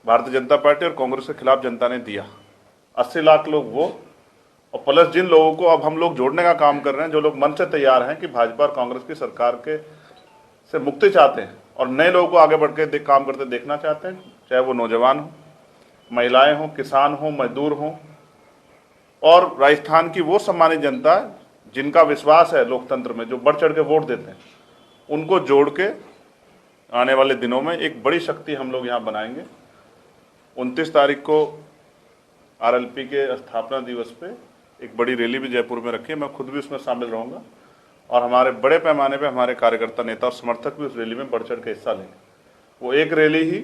Bharatiya Janata party और कांग्रेस के खिलाफ जनता ने दिया। 80 लाख लोग वो, और प्लस जिन लोगों को अब हम लोग जोड़ने का काम कर रहे हैं, जो लोग मन से तैयार हैं कि भाजपा और कांग्रेस की सरकार के से मुक्ति चाहते हैं और नए लोगों को आगे बढ़ के काम करते देखना चाहते हैं, चाहे वो नौजवान हो, महिलाएं हों, किसान हों, मजदूर हों, और राजस्थान की वो सम्मानित जनता जिनका विश्वास है लोकतंत्र में, जो बढ़ चढ़ के वोट देते हैं, उनको जोड़ के आने वाले दिनों में एक बड़ी शक्ति हम लोग यहाँ बनाएंगे। 29 तारीख को आरएलपी के स्थापना दिवस पे एक बड़ी रैली भी जयपुर में रखी है, मैं खुद भी उसमें शामिल रहूँगा और हमारे बड़े पैमाने पे हमारे कार्यकर्ता, नेता और समर्थक भी उस रैली में बढ़ चढ़ के हिस्सा लेंगे। वो एक रैली ही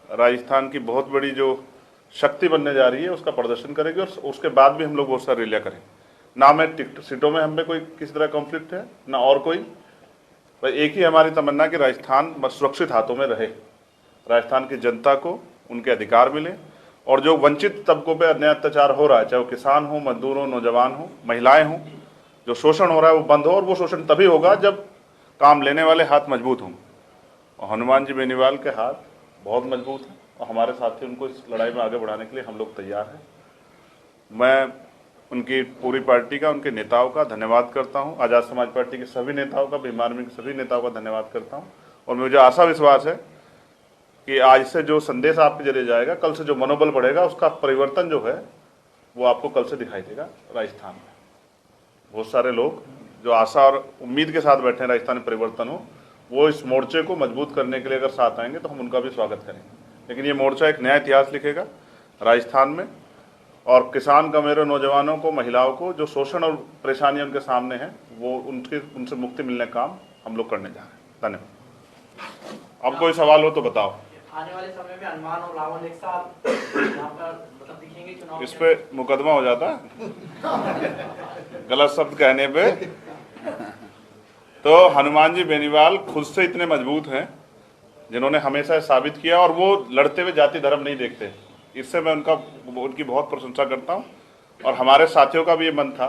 राजस्थान की बहुत बड़ी जो शक्ति बनने जा रही है उसका प्रदर्शन करेगी, और उसके बाद भी हम लोग बहुत सारी रैलियाँ करेंगे। ना में टिकट सीटों में हमें कोई किसी तरह कॉन्फ्लिक्ट है, ना और कोई, भाई एक ही हमारी तमन्ना कि राजस्थान सुरक्षित हाथों में रहे, राजस्थान की जनता को उनके अधिकार मिले, और जो वंचित तबकों पे अन्याय अत्याचार हो रहा है, चाहे वो किसान हो, मजदूर हो, नौजवान हो, महिलाएं हों, जो शोषण हो रहा है वो बंद हो, और वो शोषण तभी होगा जब काम लेने वाले हाथ मजबूत हों। और हनुमान जी बेनीवाल के हाथ बहुत मजबूत हैं और हमारे साथी उनको इस लड़ाई में आगे बढ़ाने के लिए हम लोग तैयार हैं। मैं उनकी पूरी पार्टी का, उनके नेताओं का धन्यवाद करता हूं, आज़ाद समाज पार्टी के सभी नेताओं का, भीम आर्मी के सभी नेताओं का धन्यवाद करता हूं। और मुझे आशा विश्वास है कि आज से जो संदेश आपके जरिए जाएगा, कल से जो मनोबल बढ़ेगा, उसका परिवर्तन जो है वो आपको कल से दिखाई देगा। राजस्थान में बहुत सारे लोग जो आशा और उम्मीद के साथ बैठे हैं राजस्थान में परिवर्तन हो, वो इस मोर्चे को मजबूत करने के लिए अगर साथ आएंगे तो हम उनका भी स्वागत करेंगे। लेकिन ये मोर्चा एक नया इतिहास लिखेगा राजस्थान में, और किसान का मेरे नौजवानों को, महिलाओं को जो शोषण और परेशानियां उनके सामने हैं, वो उनसे मुक्ति मिलने का काम हम लोग करने जा रहे हैं। धन्यवाद। अब कोई सवाल हो तो बताओ। आने वाले समय में हनुमान और रावण एक साथ यहाँ पर मतलब दिखेंगे चुनाव? इस पे मुकदमा हो जाता है गलत शब्द कहने पे। तो हनुमान जी बेनीवाल खुद से इतने मजबूत हैं, जिन्होंने हमेशा साबित किया, और वो लड़ते हुए जाति धर्म नहीं देखते। इससे मैं उनकी बहुत प्रशंसा करता हूँ। और हमारे साथियों का भी ये मन था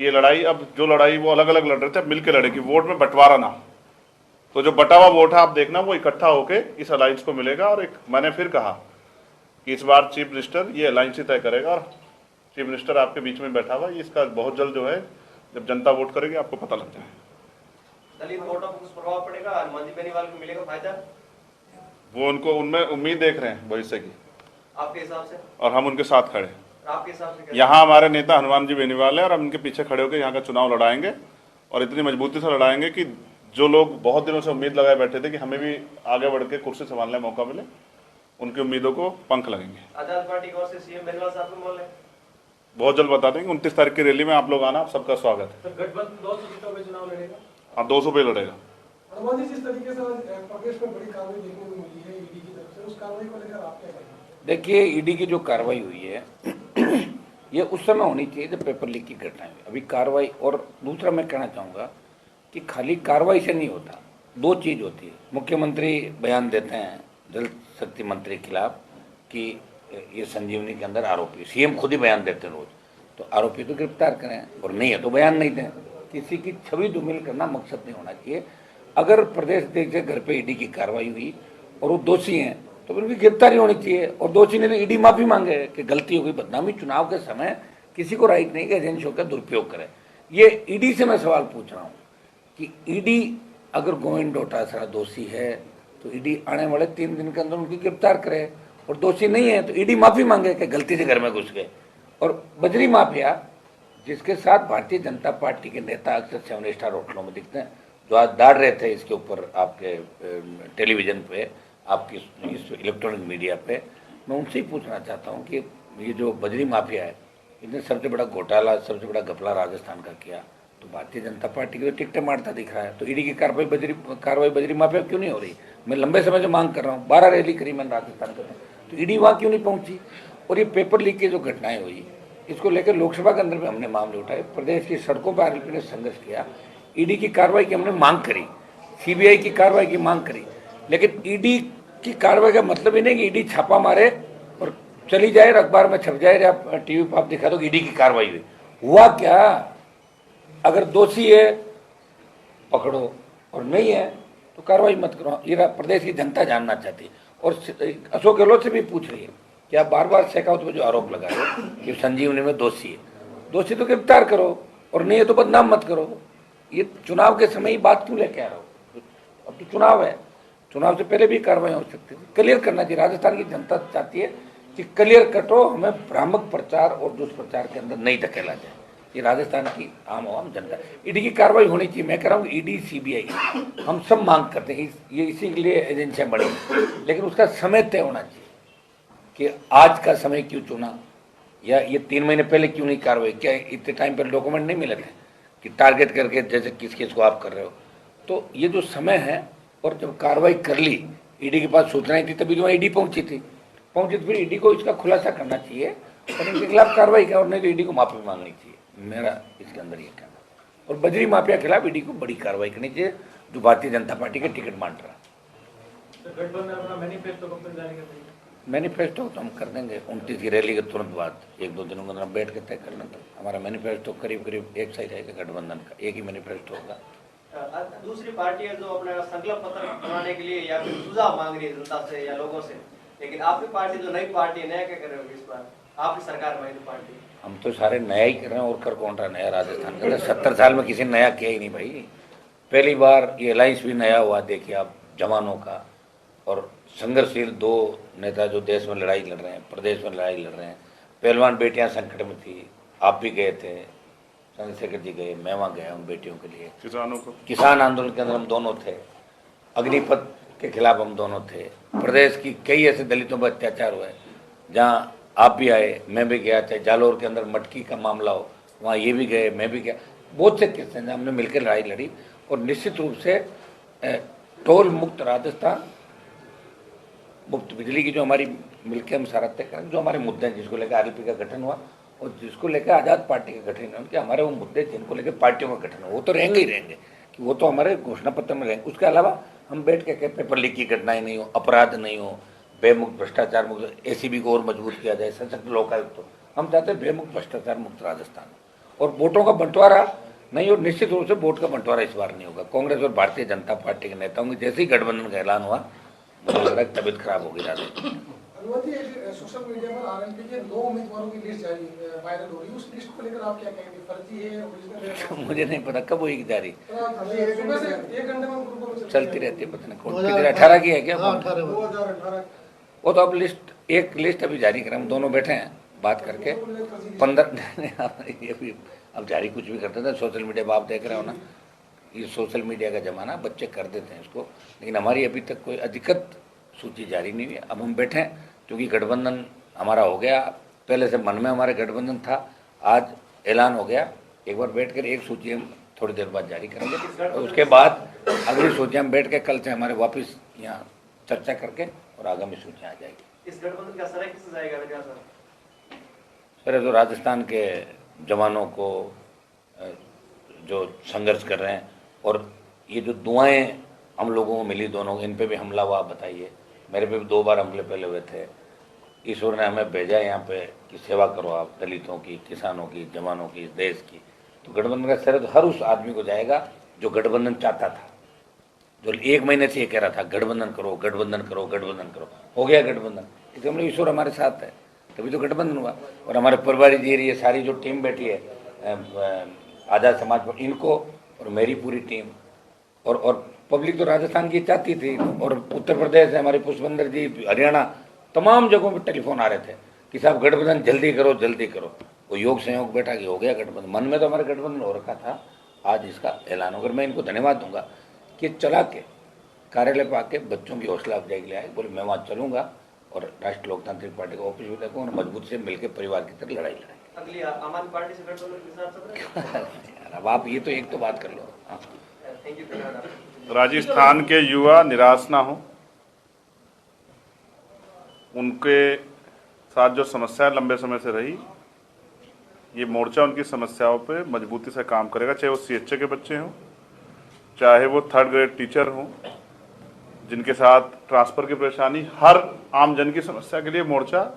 कि ये लड़ाई, अब जो लड़ाई वो अलग अलग लड़ रहे थे, अब मिलकर लड़े कि वोट में बंटवारा ना हो। तो जो बटा हुआ वोट है आप देखना, वो इकट्ठा होके इस अलायंस को मिलेगा। और एक मैंने फिर कहा कि इस बार चीफ मिनिस्टर ये अलायंस ही तय करेगा, और चीफ मिनिस्टर आपके बीच में बैठा हुआ, इसका बहुत जल्द जो है, जब जनता वोट करेगी आपको पता लग जाएगा। दलित वोटों पर कुछ प्रभाव पड़ेगा? हनुमान जी बेनीवाल को मिलेगा फायदा? वो उनको उनमें उम्मीद देख रहे हैं भविष्य की, आपके हिसाब से? और हम उनके साथ खड़े हैं। आपके हिसाब से यहाँ हमारे नेता हनुमान जी बेनीवाल है, और हम उनके पीछे खड़े होकर यहाँ का चुनाव लड़ाएंगे, और इतनी मजबूती से लड़ाएंगे कि जो लोग बहुत दिनों से उम्मीद लगाए बैठे थे कि हमें भी आगे बढ़ के कुर्सी संभालने का मौका मिले, उनकी उम्मीदों को पंख लगेंगे। आजाद पार्टी की ओर से सीएम बेनीवाल साहब को बोल रहे हैं, बहुत जल्द बता देंगे। 29 तारीख की रैली में आप लोग आना, आप सबका स्वागत है। गठबंधन 200 सीटों में चुनाव लड़ेगा? हाँ, 200 पे लड़ेगा। हनुमान जी, जिस तरीके से प्रदेश में बड़ी कार्रवाई देखने को मिली है ईडी की तरफ से, उस कार्रवाई को लेकर आप क्या कहेंगे? देखिए, ईडी की जो कार्रवाई हुई है ये उस समय होनी चाहिए जब पेपर लीक की घटना हुई। अभी कार्रवाई, और दूसरा मैं कहना चाहूँगा कि खाली कार्रवाई से नहीं होता, दो चीज़ होती है। मुख्यमंत्री बयान देते हैं जल शक्ति मंत्री के खिलाफ कि ये संजीवनी के अंदर आरोपी, सीएम खुद ही बयान देते हैं रोज, तो आरोपी तो गिरफ्तार करें, और नहीं है तो बयान नहीं दें। किसी की छवि धूमिल करना मकसद नहीं होना चाहिए। अगर प्रदेश के घर पे ईडी की कार्रवाई हुई और वो दोषी हैं तो उनकी गिरफ्तारी होनी चाहिए, और दोषी ने तो ईडी माफी मांगे कि गलती हो गई, बदनामी। चुनाव के समय किसी को राइट नहीं कि एजेंसियों का दुरुपयोग करे। ये ईडी से मैं सवाल पूछ रहा हूँ कि ईडी अगर गोविंद डोटासरा दोषी है तो ईडी आने वाले 3 दिन के अंदर उनकी गिरफ्तार करे, और दोषी नहीं है तो ईडी माफी मांगे कि गलती से घर में घुस गए। और बजरी माफिया, जिसके साथ भारतीय जनता पार्टी के नेता अक्सर 7 स्टार होटलों में दिखते हैं, जो आज दाड़ रहे थे इसके ऊपर आपके टेलीविजन पे, आपकी इस इलेक्ट्रॉनिक मीडिया पे, मैं उनसे ही पूछना चाहता हूँ कि ये जो बजरी माफिया है, इसने सबसे बड़ा घोटाला, सबसे बड़ा घपला राजस्थान का किया, तो भारतीय जनता पार्टी की तो टिकटें मारता दिख रहा है, तो ईडी की कार्रवाई बजरी माफिया क्यों नहीं हो रही? मैं लंबे समय से मांग कर रहा हूँ, 12 रैली करी मैंने राजस्थान के, तो ईडी वहाँ क्यों नहीं पहुँची? और ये पेपर लीक की जो घटनाएं हुई, इसको लेकर लोकसभा के अंदर भी हमने मामले उठाए, प्रदेश की सड़कों पर आरएलपी ने संघर्ष किया, ईडी की कार्रवाई की हमने मांग करी, सीबीआई की कार्रवाई की मांग करी। लेकिन ईडी की कार्रवाई का मतलब ही नहीं कि ईडी छापा मारे और चली जाए, अखबार में छप जाए, या टीवी पर आप दिखा दो ईडी की कार्रवाई हुई। हुआ क्या? अगर दोषी है पकड़ो, और नहीं है तो कार्रवाई मत करो। ये प्रदेश की जनता जानना चाहती है। और अशोक गहलोत से भी पूछ रही है कि आप बार बार शेखावत पर जो आरोप लगा रहे हो कि संजीवनी में दोषी है, दोषी तो गिरफ्तार करो, और नहीं है तो बदनाम मत करो। ये चुनाव के समय ही बात क्यों लेके आ रहे हो? अब तो चुनाव है, चुनाव से पहले भी कार्रवाई हो सकती थी। क्लियर करना चाहिए। राजस्थान की जनता चाहती है कि क्लियर कट हो, हमें भ्रामक प्रचार और दुष्प्रचार के अंदर नहीं धकेला जाए। ये राजस्थान की आम जनता, ईडी की कार्रवाई होनी चाहिए। मैं कह रहा हूँ ईडी सीबीआई हम सब मांग करते हैं, ये इसी के लिए एजेंसियां बनी, लेकिन उसका समय तय होना चाहिए कि आज का समय क्यों चुना, या ये 3 महीने पहले क्यों नहीं कार्रवाई? क्या इतने टाइम पर डॉक्यूमेंट नहीं मिले थे कि टारगेट करके जैसे किस किस को आप कर रहे हो? तो ये जो समय है, और जब कार्रवाई कर ली, ईडी के पास सूचनाएं थी तभी तो ईडी पहुंची तो फिर ईडी को इसका खुलासा करना चाहिए और इनके खिलाफ कार्रवाई कर, और नहीं तो ईडी को माफी मांगनी चाहिए। मेरा इसके अंदर ये कहना। और बजरी माफिया के खिलाफ ईडी को बड़ी कार्रवाई करनी चाहिए, जो भारतीय जनता पार्टी के टिकट बांट रहा। गठबंधन अपना मैनिफेस्टो कब तक जारी कर देंगे? मैनिफेस्टो तो हम कर देंगे 29 की रैली के तुरंत बाद, 1-2 दिनों के अंदर बैठ के तय कर लेंगे। हमारा मैनिफेस्टो करीब एक सा ही रहेगा, गठबंधन का एक ही मैनिफेस्टो होगा। दूसरी पार्टी है जो अपना संकल्प पत्र बनाने के लिए या फिर सुझाव मांग रही है जनता से या लोगों से, लेकिन आपकी पार्टी जो नई पार्टी है, नया क्या कर रहे हो इस बार? आपकी सरकार में पार्टी, हम तो सारे नया ही कर रहे हैं, और कर कौन रहा नया? राजस्थान के अंदर 70 साल में किसी ने नया किया ही नहीं भाई। पहली बार ये अलायंस भी नया हुआ, देखिए आप, जवानों का और संघर्षशील 2 नेता जो देश में लड़ाई लड़ रहे हैं, प्रदेश में लड़ाई लड़ रहे हैं। पहलवान बेटियां संकट में थी, आप भी गए थे, चंद्रशेखर जी गए, मैं वहाँ गया उन बेटियों के लिए। किसानों को, किसान आंदोलन के अंदर हम दोनों थे, अग्निपथ के खिलाफ हम दोनों थे। प्रदेश की कई ऐसे दलितों पर अत्याचार हुए जहाँ आप भी आए, मैं भी गया। चाहे जालोर के अंदर मटकी का मामला हो, वहाँ ये भी गए, मैं भी गया। बहुत से किस्से हैं हमने मिलकर लड़ाई लड़ी, और निश्चित रूप से टोल मुक्त राजस्थान, मुक्त बिजली की जो हमारी मिलकर हम सारा तय करें, जो हमारे मुद्दे हैं, जिसको लेकर आरएलपी का गठन हुआ और जिसको लेकर आज़ाद पार्टी का गठन हुआ, उनके हमारे वो मुद्दे जिनको लेकर पार्टियों का गठन हुआ, वो तो रहेंगे ही रहेंगे, कि वो तो हमारे घोषणा पत्र में रहेंगे। उसके अलावा हम बैठ के पेपर लीक की घटनाएं नहीं हो, अपराध नहीं हो, बेमुक्त भ्रष्टाचार मुक्त, एसीबी को और मजबूत किया जाए, सशक्त लोकायुक्त हो। हम चाहते हैं बेमुक्त भ्रष्टाचार मुक्त राजस्थान, और वोटों का बंटवारा नहीं, और निश्चित रूप से वोट का बंटवारा इस बार नहीं होगा। कांग्रेस और भारतीय जनता पार्टी के नेताओं की जैसे ही गठबंधन का ऐलान हुआ, मुझे लग रहा है तबीयत खराब हो गई राजस्थान। सोशल मीडिया पर आरएलपी के 9 उम्मीदवारों की लिस्ट जारी वायरल हो रही है, उस लिस्ट को लेकर आप क्या कहेंगे? फर्जी है, ओरिजिनल है? मुझे नहीं पता कब होगी जारी, सुबह से 1 घंटे में ग्रुपों में चलती रहती है, पता नहीं कौन 2018 की है क्या? 2018 वो तो अब एक लिस्ट अभी जारी करें, हम दोनों बैठे हैं बात करके 15 ये भी अब जारी कुछ भी करते थे। सोशल मीडिया पर आप देख रहे हो ना, ये सोशल मीडिया का जमाना, बच्चे कर देते हैं इसको, लेकिन हमारी अभी तक कोई अधिकृत सूची जारी नहीं हुई। अब हम बैठे हैं क्योंकि गठबंधन हमारा हो गया, पहले से मन में हमारे गठबंधन था, आज ऐलान हो गया। एक बार बैठ कर एक सूची हम थोड़ी देर बाद जारी करेंगे, और उसके बाद अगली सूची हम बैठ के कल से हमारे वापस यहाँ चर्चा करके और आगामी सूची आ जाएगी। इस गठबंधन का सर किससे जाएगा बेटा? सर तो राजस्थान के जवानों को जो संघर्ष कर रहे हैं, और ये जो दुआएं हम लोगों को मिली दोनों, इन पे भी हमला हुआ, बताइए। मेरे पे भी 2 बार हमले पहले हुए थे। ईश्वर ने हमें भेजा यहाँ पे कि सेवा करो आप, दलितों की, किसानों की, जवानों की, देश की। तो गठबंधन का श्रेय तो हर उस आदमी को जाएगा जो गठबंधन चाहता था, जो 1 महीने से ये कह रहा था गठबंधन करो, गठबंधन करो, गठबंधन करो। हो गया गठबंधन, इसलिए हमने ईश्वर हमारे साथ है, तभी तो गठबंधन हुआ। और हमारे परिवारी जी, ये सारी जो टीम बैठी है आज़ाद समाज पर, इनको और मेरी पूरी टीम, और पब्लिक तो राजस्थान की चाहती थी, और उत्तर प्रदेश से हमारे पुष्पेंद्र जी, हरियाणा, तमाम जगहों पर टेलीफोन आ रहे थे कि साहब गठबंधन जल्दी करो, जल्दी करो। वो योग संयोग बैठा कि हो गया गठबंधन। मन में तो हमारे गठबंधन हो रखा था, आज इसका ऐलान होकर मैं इनको धन्यवाद दूंगा कि चला के कार्यालय पर आके बच्चों की हौसला अफजाई के लिए आए, बोले मैं वहाँ चलूंगा और राष्ट्रीय लोकतांत्रिक पार्टी का ऑफिस भी देखूँ, और मजबूत से मिलकर परिवार की तरह लड़ाई लड़ाएंगे। अगली आम आदमी पार्टी से गठबंधन के साथ चल रहे हैं? अब आप ये तो एक तो बात कर लो। हाँ। थैंक यू, धन्यवाद। राजस्थान के युवा निराश ना हो, उनके साथ जो समस्या लंबे समय से रही, ये मोर्चा उनकी समस्याओं पे मजबूती से काम करेगा, चाहे वो सीएचए के बच्चे हों, चाहे वो 3rd ग्रेड टीचर हों, जिनके साथ ट्रांसफ़र की परेशानी, हर आम जन की समस्या के लिए मोर्चा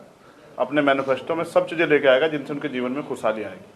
अपने मैनिफेस्टो में सब चीज़ें लेके आएगा जिनसे उनके जीवन में खुशहाली आएगी।